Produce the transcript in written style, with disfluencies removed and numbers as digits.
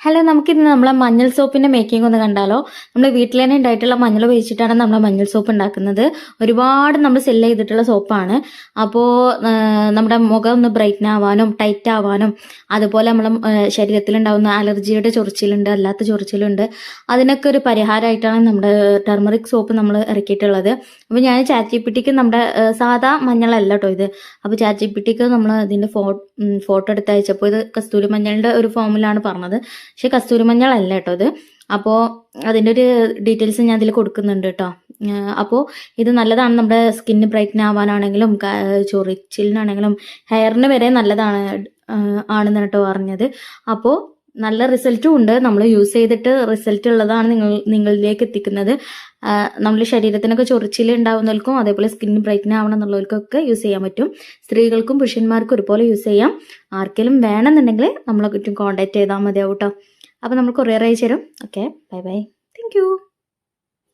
Hello, നമുക്കിന്ന് നമ്മളെ മഞ്ഞൾ സോപ്പിന്റെ മേക്കിംഗ് ഒന്ന് കണ്ടാലോ. നമ്മൾ വീട്ടിൽ തന്നെ ഉണ്ടായിട്ടുള്ള മഞ്ഞൾ ഉപയോഗിച്ചിട്ടാണ് നമ്മളെ മഞ്ഞൾ സോപ്പ് ഉണ്ടാക്കുന്നത്. ഒരുപാട് നമ്മൾ സെല്ല് ചെയ്തിട്ടുള്ള സോപ്പാണ്. അപ്പോൾ നമ്മുടെ മുഖം ഒന്ന് ബ്രൈറ്റൻ ആവാനും ടൈറ്റ് ആവാനും അതുപോലെ നമ്മളെ ശരീരത്തിലുണ്ടാകുന്ന അലർജിയുടെ ചൊറിച്ചിലുണ്ട്, അല്ലാത്ത ചൊറിച്ചിലുണ്ട്, അതിനൊക്കെ ഒരു പരിഹാരമായിട്ടാണ് നമ്മുടെ ടർമറിക് സോപ്പ് നമ്മൾ ഇറക്കിയിട്ടുള്ളത്. അപ്പോൾ ഞാൻ ചാറ്റ് നമ്മുടെ സാധാ മഞ്ഞളല്ല കേട്ടോ ഇത്. അപ്പോൾ ചാറ്റ് നമ്മൾ ഇതിൻ്റെ ഫോട്ടോ എടുത്ത് അയച്ചപ്പോൾ ഇത് കസ്തൂരി മഞ്ഞളുടെ ഒരു ഫോമിലാണ് പറഞ്ഞത്. പക്ഷെ കസ്തൂരി മഞ്ഞളല്ല കേട്ടോ ഇത്. അപ്പോൾ അതിൻ്റെ ഒരു ഡീറ്റെയിൽസ് ഞാൻ അതിൽ കൊടുക്കുന്നുണ്ട് കേട്ടോ. അപ്പോൾ ഇത് നല്ലതാണ്, നമ്മുടെ സ്കിന്ന് ബ്രൈറ്റൻ ആവാനാണെങ്കിലും ചൊറിച്ചിലിനാണെങ്കിലും ഹെയറിന് വരെ നല്ലതാണ് ആണെന്ന് കേട്ടോ പറഞ്ഞത്. അപ്പോൾ നല്ല റിസൾട്ടും ഉണ്ട്. നമ്മൾ യൂസ് ചെയ്തിട്ട് റിസൾട്ട് ഉള്ളതാണ് നിങ്ങളിലേക്ക് എത്തിക്കുന്നത്. നമ്മുടെ ശരീരത്തിനൊക്കെ ചൊറിച്ചിൽ ഉണ്ടാവുന്നവർക്കും അതേപോലെ സ്കിൻ ബ്രൈറ്റൻ ആവണം എന്നുള്ളവർക്കൊക്കെ യൂസ് ചെയ്യാൻ പറ്റും. സ്ത്രീകൾക്കും പുരുഷന്മാർക്കും ഒരുപോലെ യൂസ് ചെയ്യാം. ആർക്കെങ്കിലും വേണമെന്നുണ്ടെങ്കിൽ നമ്മളെ ചുറ്റും കോൺടാക്ട് ചെയ്താൽ മതിയാവും കേട്ടോ. അപ്പോൾ നമ്മൾ കൊറിയർ അയച്ചു തരും. Okay, bye bye, thank you.